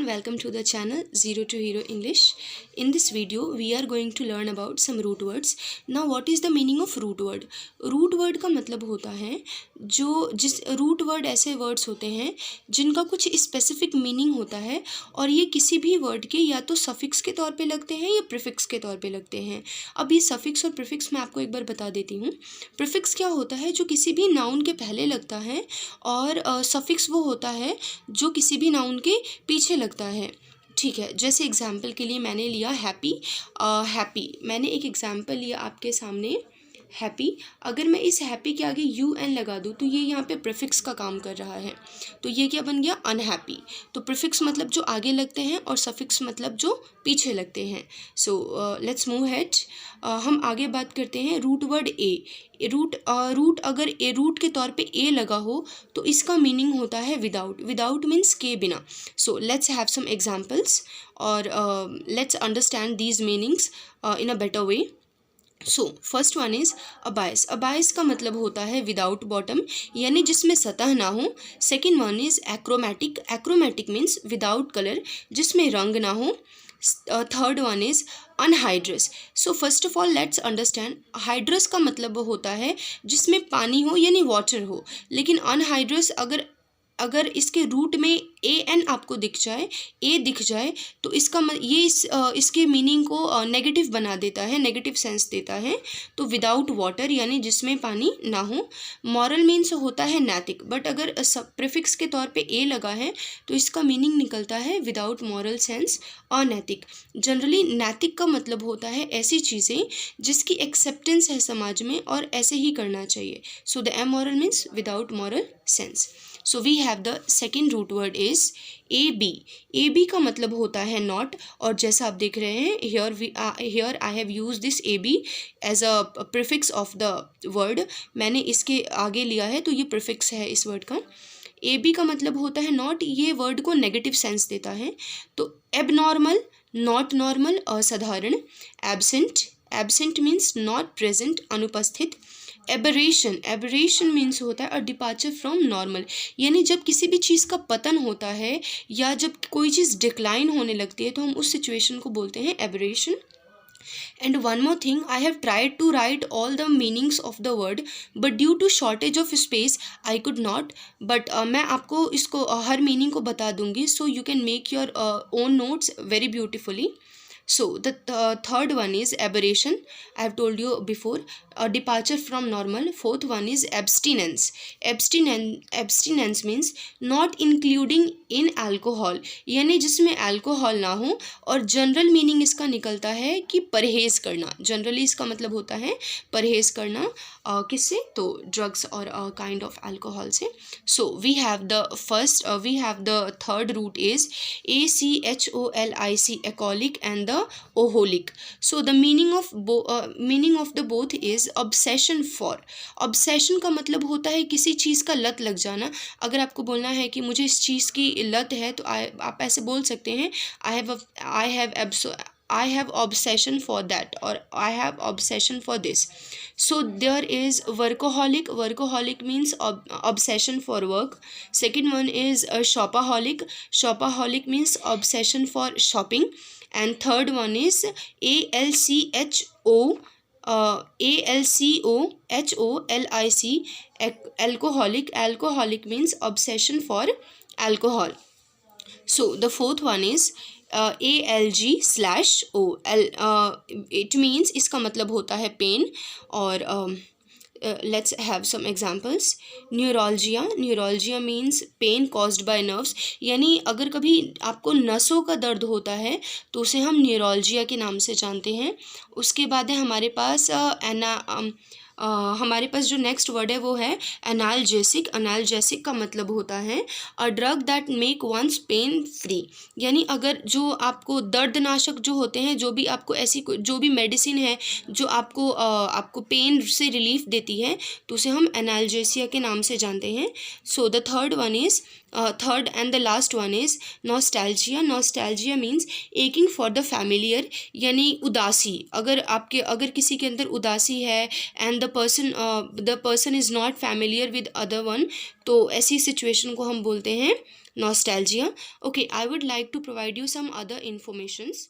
everyone, welcome to the channel Zero to Hero English. In this video we are going to learn about some root words. Now what is the meaning of root word? Root word का मतलब होता है जिस root word ऐसे words होते हैं जिनका कुछ specific meaning होता है और ये किसी भी word के या तो suffix के तौर पे लगते हैं या prefix के तौर पे लगते हैं. अब ये suffix और prefix मैं आपको एक बार बता देती हूँ. prefix क्या होता है? जो किसी भी noun के पहले लगता है और suffix वो होता है जो किसी भी नाउन के पीछे लगता है. ठीक है, जैसे एग्जाम्पल के लिए मैंने लिया हैप्पी. मैंने एक एग्जाम्पल लिया आपके सामने हैप्पी. अगर मैं इस हैप्पी के आगे UN लगा दूँ तो ये यहाँ पे प्रीफिक्स का काम कर रहा है. तो ये क्या बन गया? अनहैप्पी. तो प्रीफिक्स मतलब जो आगे लगते हैं और सफिक्स मतलब जो पीछे लगते हैं. So let's move head. हम आगे बात करते हैं रूट वर्ड ए. रूट अगर ए रूट के तौर पे ए लगा हो तो इसका मीनिंग होता है विदाउट मीन्स के बिना. So let's have some examples और let's understand these meanings in a better way. So first one is abyss. Abyss का मतलब होता है विदाउट बॉटम यानी जिसमें सतह ना हो. Second one is achromatic. Achromatic means without colour जिसमें रंग ना हो. Third one is anhydrous. So first of all let's understand. Hydrous का मतलब होता है जिसमें पानी हो यानी वाटर हो. लेकिन अनहाइड्रस अगर इसके रूट में AN आपको दिख जाए तो इसका इसके मीनिंग को नेगेटिव बना देता है, नेगेटिव सेंस देता है. तो विदाउट वाटर यानी जिसमें पानी ना हो. मॉरल मीन्स होता है नैतिक. बट अगर प्रीफिक्स के तौर पे A लगा है तो इसका मीनिंग निकलता है विदाउट मॉरल सेंस, अनैतिक. जनरली नैतिक का मतलब होता है ऐसी चीज़ें जिसकी एक्सेप्टेंस है समाज में और ऐसे ही करना चाहिए. So the amoral means without moral sense. So we have the second root word is AB. AB का मतलब होता है नॉट. और जैसा आप देख रहे हैं here I have use this AB as a prefix of the word. मैंने इसके आगे लिया है तो ये प्रीफिक्स है इस वर्ड का. AB का मतलब होता है नॉट. ये वर्ड को नेगेटिव सेंस देता है. तो एबनॉर्मल, नॉट नॉर्मल, असाधारण. एब्सेंट मीन्स नॉट प्रेजेंट, अनुपस्थित. एबरेशन मीन्स होता है अ डिपार्चर फ्रॉम नॉर्मल यानी जब किसी भी चीज़ का पतन होता है या जब कोई चीज़ डिक्लाइन होने लगती है तो हम उस सिचुएशन को बोलते हैं aberration. And one more thing, I have tried to write all the meanings of the word but due to shortage of space I could not. But मैं आपको इसको हर मीनिंग को बता दूंगी so you can make your own notes very beautifully. So the third one is aberration. I have told you before, a departure from normal. Fourth one is abstinence. Abstinence means not including in alcohol यानी जिसमें alcohol ना हो. और general meaning इसका निकलता है कि परहेज़ करना. जनरली इसका मतलब होता है परहेज़ करना. किससे? तो ड्रग्स और काइंड ऑफ अल्कोहल से. So we have the third root is ACHOLIC, aholic and the oholic. So the meaning of the both is obsession for. Obsession का मतलब होता है किसी चीज़ का लत लग जाना. अगर आपको बोलना है कि मुझे इस चीज़ की लत है तो आप ऐसे बोल सकते हैं I have obsession for that or I have obsession for this. So there is workaholic. Workaholic means obsession for work. Second one is shopaholic. Shopaholic means obsession for shopping. And third one is ALCOHOLIC, alcoholic. Alcoholic means obsession for alcohol. So the fourth one is ALG/O. It means इसका मतलब होता है pen. और let's have some examples. Neuralgia means pain caused by nerves यानी अगर कभी आपको नसों का दर्द होता है तो उसे हम न्यूरोलजिया के नाम से जानते हैं. उसके बाद है हमारे पास जो नेक्स्ट वर्ड है वो है एनाल्जेसिक. एनाल्जेसिक का मतलब होता है a drug that make one's pain free यानी अगर जो आपको दर्दनाशक जो होते हैं जो भी आपको जो भी मेडिसिन है जो आपको पेन से रिलीफ देती है तो उसे हम एनाल्जेसिया के नाम से जानते हैं. So the third one is third and the last one is nostalgia. Nostalgia means aching for the familiar, यानी उदासी. अगर किसी के अंदर उदासी है and the person is not familiar with other one, तो ऐसी सिचुएशन को हम बोलते हैं nostalgia. Okay, I would like to provide you some other informations.